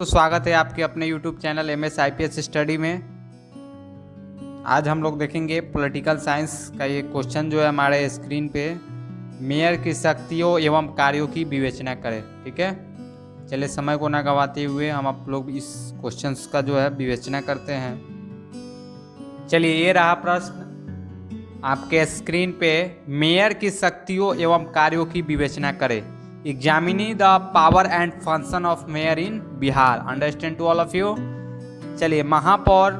तो स्वागत है आपके अपने YouTube channel MS IPS study में। आज हम लोग देखेंगे पॉलिटिकल साइंस का ये क्वेश्चन जो है हमारे स्क्रीन पे, मेयर की शक्तियों एवं कार्यों की विवेचना करें। ठीक है, चलिए समय को ना गवाते हुए हम आप लोग इस क्वेश्चन का जो है विवेचना करते हैं। चलिए, ये रहा प्रश्न आपके स्क्रीन पे, मेयर की शक्तियों एवं कार्यों की विवेचना करें। Examining the power and function of mayor in Bihar. Understand to all of you. चलिए, महापौर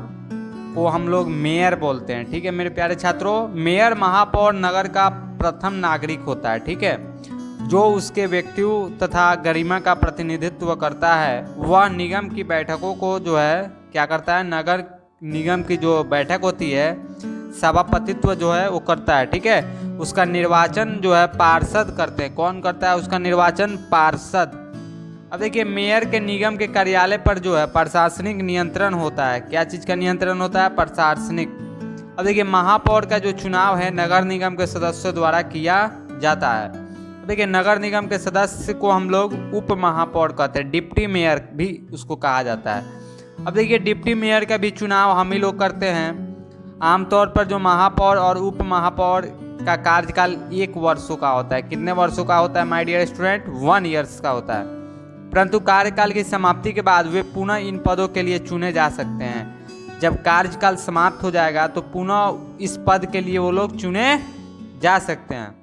को हम लोग मेयर बोलते हैं। ठीक है मेरे प्यारे छात्रों, मेयर महापौर नगर का प्रथम नागरिक होता है। ठीक है, जो उसके व्यक्तित्व तथा गरिमा का प्रतिनिधित्व करता है। वह निगम की बैठकों को जो है क्या करता है, नगर निगम की जो बैठक होती है सभापतित्व जो है वो करता है। ठीक है, उसका निर्वाचन जो है पार्षद करते हैं। कौन करता है उसका निर्वाचन? पार्षद। अब देखिए, मेयर के निगम के कार्यालय पर जो है प्रशासनिक नियंत्रण होता है। क्या चीज़ का नियंत्रण होता है? प्रशासनिक। अब देखिए, महापौर का जो चुनाव है नगर निगम के सदस्यों द्वारा किया जाता है। देखिए, नगर निगम के सदस्य को हम लोग उप महापौर कहते हैं, डिप्टी मेयर भी उसको कहा जाता है। अब देखिए, डिप्टी मेयर का भी चुनाव हम ही लोग करते हैं। आमतौर पर जो महापौर और उप महापौर का कार्यकाल 1 वर्षों का होता है। कितने वर्षों का होता है माय डियर स्टूडेंट? 1 ईयर्स का होता है। परंतु कार्यकाल की समाप्ति के बाद वे पुनः इन पदों के लिए चुने जा सकते हैं। जब कार्यकाल समाप्त हो जाएगा तो पुनः इस पद के लिए वो लोग चुने जा सकते हैं।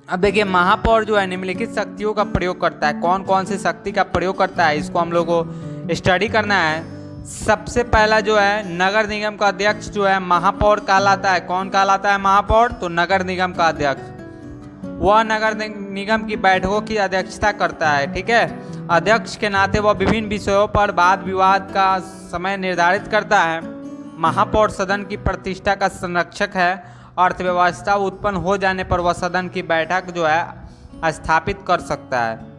अब देखिए, महापौर जो है निम्नलिखित शक्तियों का प्रयोग करता है। कौन कौन सी शक्ति का प्रयोग करता है, इसको हम लोग को स्टडी करना है। सबसे पहला जो है, नगर निगम का अध्यक्ष जो है महापौर कहलाता है। कौन कहलाता है? महापौर। तो नगर निगम का अध्यक्ष, वह नगर निगम की बैठकों की अध्यक्षता करता है। ठीक है, अध्यक्ष के नाते वह विभिन्न विषयों पर वाद विवाद का समय निर्धारित करता है। महापौर सदन की प्रतिष्ठा का संरक्षक है। अर्थव्यवस्था उत्पन्न हो जाने पर वह सदन की बैठक जो है स्थापित कर सकता है।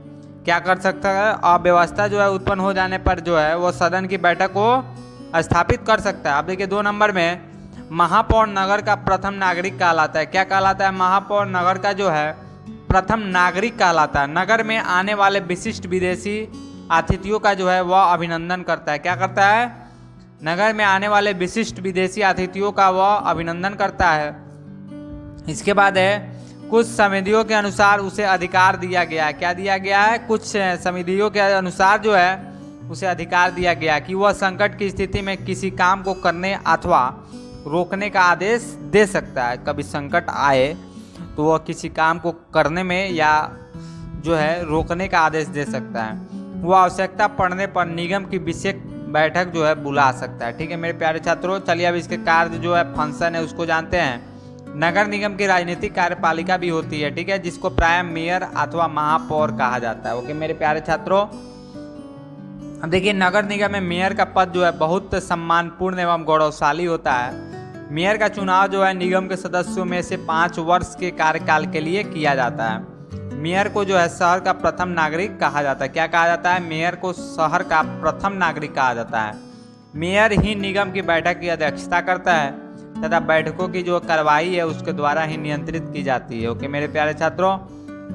क्या कर सकता है? अव्यवस्था जो है उत्पन्न हो जाने पर जो है वो सदन की बैठक को स्थापित कर सकता है। अब देखिए, 2 नंबर में, महापौर नगर का प्रथम नागरिक कहलाता है। क्या कहलाता है? महापौर नगर का जो है प्रथम नागरिक कहलाता है। नगर में आने वाले विशिष्ट विदेशी अतिथियों का जो है वह अभिनंदन करता है। क्या करता है? नगर में आने वाले विशिष्ट विदेशी अतिथियों का वह अभिनंदन करता है। इसके बाद है, कुछ समितियों के अनुसार उसे अधिकार दिया गया है। क्या दिया गया है? कुछ समितियों के अनुसार जो है उसे अधिकार दिया गया कि वह संकट की स्थिति में किसी काम को करने अथवा रोकने का आदेश दे सकता है। कभी संकट आए तो वह किसी काम को करने में या जो है रोकने का आदेश दे सकता है। वह आवश्यकता पड़ने पर निगम की विशेष बैठक जो है बुला सकता है। ठीक है मेरे प्यारे छात्रों, चलिए अब इसके कार्य जो है फंक्शन है उसको जानते हैं। नगर निगम की राजनीतिक कार्यपालिका भी होती है। ठीक है, जिसको प्राय मेयर अथवा महापौर कहा जाता है। ओके मेरे प्यारे छात्रों, अब देखिए, नगर निगम में मेयर का पद जो है बहुत सम्मानपूर्ण एवं गौरवशाली होता है। मेयर का चुनाव जो है निगम के सदस्यों में से 5 वर्ष के कार्यकाल के लिए किया जाता है। मेयर को जो है शहर का प्रथम नागरिक कहा जाता है। क्या कहा जाता है? मेयर को शहर का प्रथम नागरिक कहा जाता है। मेयर ही निगम की बैठक की अध्यक्षता करता है तथा बैठकों की जो कार्रवाई है उसके द्वारा ही नियंत्रित की जाती है। ओके मेरे प्यारे छात्रों,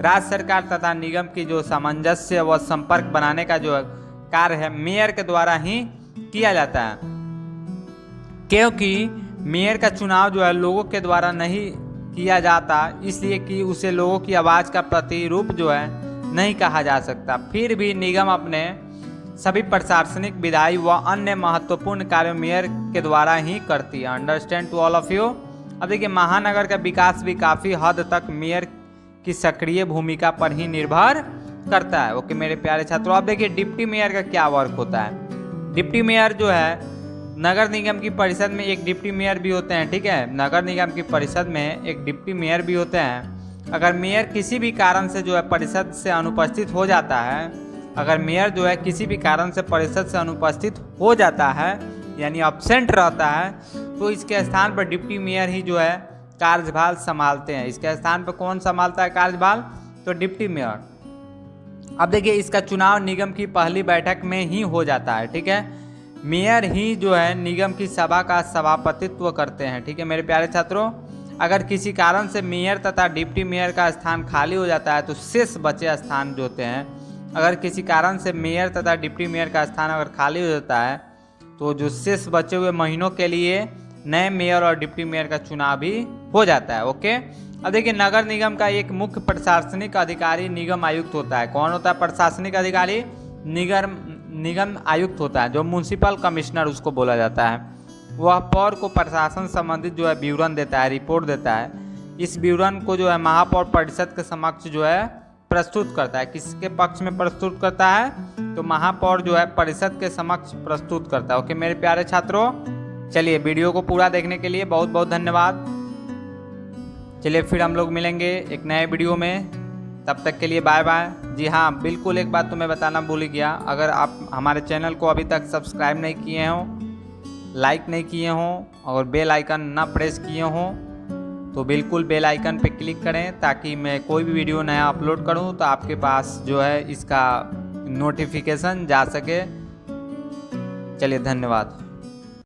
राज्य सरकार तथा निगम की जो सामंजस्य व संपर्क बनाने का जो कार्य है मेयर के द्वारा ही किया जाता है। क्योंकि मेयर का चुनाव जो है लोगों के द्वारा नहीं किया जाता, इसलिए कि उसे लोगों की आवाज़ का प्रतिरूप जो है नहीं कहा जा सकता। फिर भी निगम अपने सभी प्रशासनिक, विधायी व अन्य महत्वपूर्ण कार्य मेयर के द्वारा ही करती है। Understand to all of you. अब देखिए, महानगर का विकास भी काफ़ी हद तक मेयर की सक्रिय भूमिका पर ही निर्भर करता है। ओके मेरे प्यारे छात्रों, अब देखिए डिप्टी मेयर का क्या वर्क होता है। डिप्टी मेयर जो है नगर निगम की परिषद में एक डिप्टी मेयर भी होते हैं। ठीक है, नगर निगम की परिषद में एक डिप्टी मेयर भी होते हैं। अगर मेयर किसी भी कारण से जो है परिषद से अनुपस्थित हो जाता है, अगर मेयर जो है किसी भी कारण से परिषद से अनुपस्थित हो जाता है यानी अब्सेंट रहता है, तो इसके स्थान पर डिप्टी मेयर ही जो है कार्यभार संभालते हैं। इसके स्थान पर कौन संभालता है कार्यभार? तो डिप्टी मेयर। अब देखिए, इसका चुनाव निगम की पहली बैठक में ही हो जाता है। ठीक है, मेयर ही जो है निगम की सभा का सभापतित्व करते हैं। ठीक है मेरे प्यारे छात्रों, अगर किसी कारण से मेयर तथा डिप्टी मेयर का स्थान खाली हो जाता है तो शेष बचे स्थान जो होते हैं अगर किसी कारण से मेयर तथा डिप्टी मेयर का स्थान अगर खाली हो जाता है तो जो शेष बचे हुए महीनों के लिए नए मेयर और डिप्टी मेयर का चुनाव भी हो जाता है। ओके, अब देखिए नगर निगम का एक मुख्य प्रशासनिक अधिकारी निगम आयुक्त होता है। कौन होता है प्रशासनिक अधिकारी? निगम आयुक्त होता है, जो म्युनिसिपल कमिश्नर उसको बोला जाता है। वह पौर को प्रशासन संबंधित जो है विवरण देता है, रिपोर्ट देता है। इस विवरण को जो है महापौर परिषद के समक्ष जो है प्रस्तुत करता है। किसके पक्ष में प्रस्तुत करता है? तो महापौर जो है परिषद के समक्ष प्रस्तुत करता है। ओके मेरे प्यारे छात्रों, चलिए वीडियो को पूरा देखने के लिए बहुत बहुत धन्यवाद। चलिए फिर हम लोग मिलेंगे एक नए वीडियो में, तब तक के लिए बाय बाय। जी हाँ, बिल्कुल एक बात तो मैं बताना भूल ही गया, अगर आप हमारे चैनल को अभी तक सब्सक्राइब नहीं किए हों, लाइक नहीं किए हों और बेल आइकन ना प्रेस किए हों तो बिल्कुल बेल आइकन पे क्लिक करें, ताकि मैं कोई भी वीडियो नया अपलोड करूं तो आपके पास जो है इसका नोटिफिकेशन जा सके। चलिए धन्यवाद।